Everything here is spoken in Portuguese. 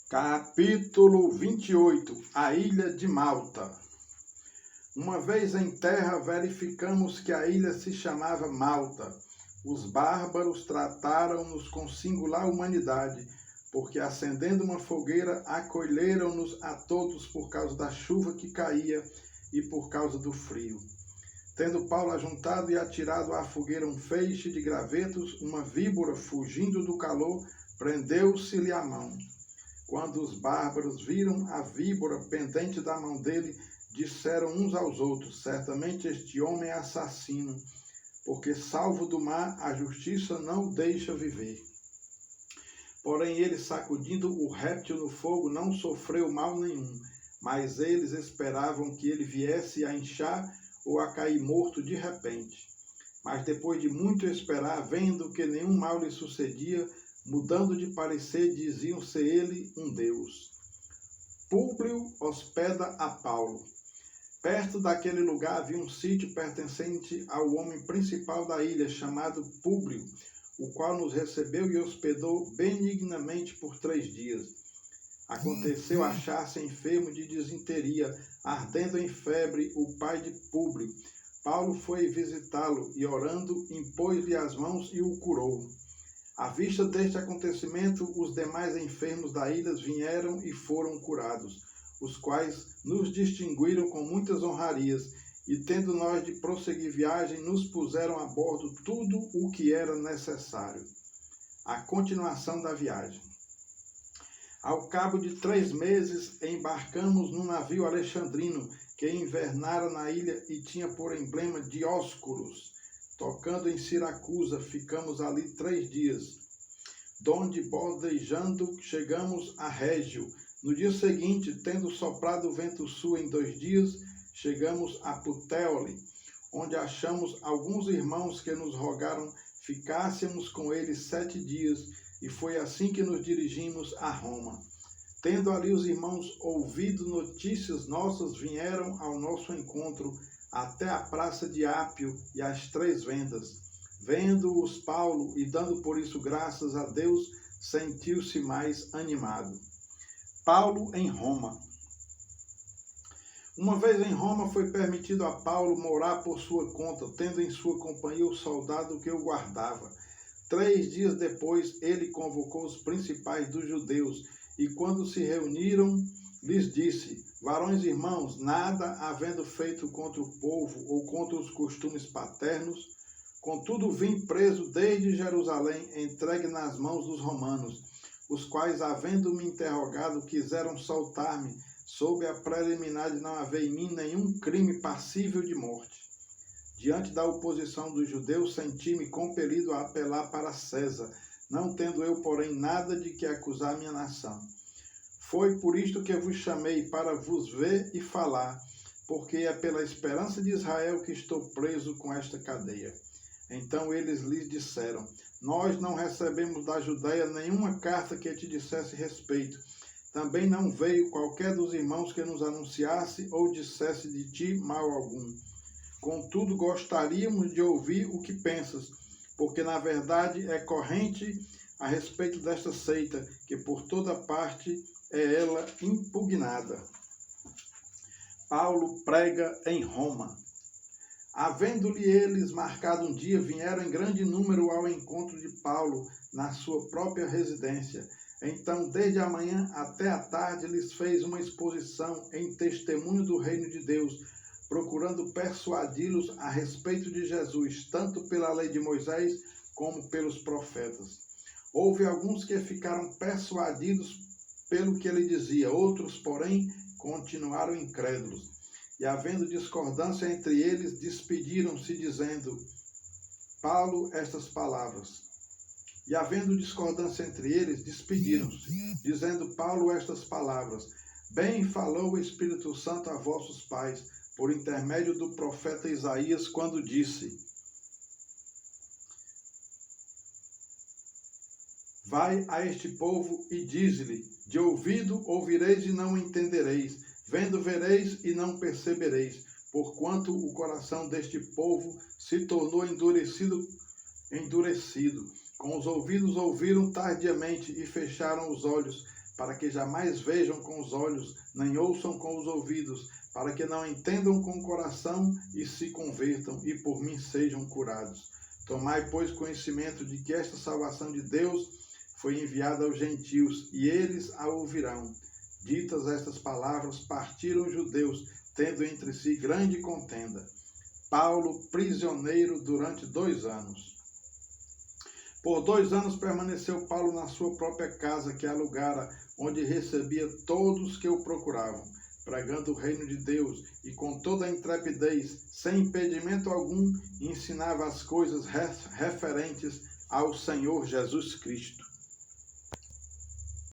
Capítulo 28. A ilha de Malta. Uma vez em terra, verificamos que a ilha se chamava Malta. Os bárbaros trataram-nos com singular humanidade, porque acendendo uma fogueira, acolheram-nos a todos por causa da chuva que caía e por causa do frio. Tendo Paulo ajuntado e atirado à fogueira um feixe de gravetos, uma víbora, fugindo do calor, prendeu-se-lhe a mão. Quando os bárbaros viram a víbora pendente da mão dele, disseram uns aos outros: certamente este homem é assassino, porque salvo do mar, a justiça não o deixa viver. Porém ele, sacudindo o réptil no fogo, não sofreu mal nenhum, mas eles esperavam que ele viesse a inchar ou a cair morto de repente. Mas depois de muito esperar, vendo que nenhum mal lhe sucedia, mudando de parecer, diziam ser ele um deus. Públio hospeda a Paulo. Perto daquele lugar havia um sítio pertencente ao homem principal da ilha, chamado Públio, o qual nos recebeu e hospedou benignamente por 3 dias. Aconteceu achar-se enfermo de disenteria, ardendo em febre, o pai de Públio. Paulo foi visitá-lo e, orando, impôs-lhe as mãos e o curou. À vista deste acontecimento, os demais enfermos da ilha vieram e foram curados, os quais nos distinguiram com muitas honrarias, e tendo nós de prosseguir viagem, nos puseram a bordo tudo o que era necessário. A continuação da viagem. Ao cabo de 3 meses, embarcamos num navio alexandrino, que invernara na ilha e tinha por emblema Dióscuros. Tocando em Siracusa, ficamos ali 3 dias, donde, bordejando, chegamos a Régio. No dia seguinte, tendo soprado o vento sul em 2 dias, chegamos a Putéoli, onde achamos alguns irmãos que nos rogaram ficássemos com eles 7 dias, e foi assim que nos dirigimos a Roma. Tendo ali os irmãos ouvido notícias nossas, vieram ao nosso encontro, até a praça de Ápio e as 3 vendas. Vendo-os Paulo e dando por isso graças a Deus, sentiu-se mais animado. Paulo em Roma. Uma vez em Roma foi permitido a Paulo morar por sua conta, tendo em sua companhia o soldado que o guardava. 3 dias depois ele convocou os principais dos judeus, e quando se reuniram, lhes disse: varões irmãos, nada havendo feito contra o povo ou contra os costumes paternos, contudo vim preso desde Jerusalém, entregue nas mãos dos romanos, os quais, havendo-me interrogado, quiseram soltar-me, sob a preliminar de não haver em mim nenhum crime passível de morte. Diante da oposição dos judeus, senti-me compelido a apelar para César, não tendo eu, porém, nada de que acusar minha nação. Foi por isto que vos chamei, para vos ver e falar, porque é pela esperança de Israel que estou preso com esta cadeia. Então eles lhes disseram: nós não recebemos da Judeia nenhuma carta que te dissesse respeito. Também não veio qualquer dos irmãos que nos anunciasse ou dissesse de ti mal algum. Contudo, gostaríamos de ouvir o que pensas, porque na verdade é corrente a respeito desta seita, que por toda parte é ela impugnada. Paulo prega em Roma. Havendo-lhe eles marcado um dia, vieram em grande número ao encontro de Paulo na sua própria residência. Então, desde a manhã até a tarde, lhes fez uma exposição em testemunho do reino de Deus, procurando persuadi-los a respeito de Jesus, tanto pela lei de Moisés como pelos profetas. Houve alguns que ficaram persuadidos pelo que ele dizia, outros, porém, continuaram incrédulos. E havendo discordância entre eles, despediram-se, dizendo Paulo estas palavras. E havendo discordância entre eles, despediram-se, dizendo Paulo estas palavras. Bem falou o Espírito Santo a vossos pais, por intermédio do profeta Isaías, quando disse: vai a este povo e dize-lhe: de ouvido ouvireis e não entendereis, vendo vereis e não percebereis, porquanto o coração deste povo se tornou endurecido. Com os ouvidos ouviram tardiamente e fecharam os olhos, para que jamais vejam com os olhos, nem ouçam com os ouvidos, para que não entendam com o coração e se convertam, e por mim sejam curados. Tomai, pois, conhecimento de que esta salvação de Deus foi enviada aos gentios, e eles a ouvirão. Ditas estas palavras, partiram os judeus, tendo entre si grande contenda. Paulo, prisioneiro durante 2 anos. Por 2 anos permaneceu Paulo na sua própria casa que alugara, onde recebia todos que o procuravam, pregando o reino de Deus, e com toda a intrepidez, sem impedimento algum, ensinava as coisas referentes ao Senhor Jesus Cristo.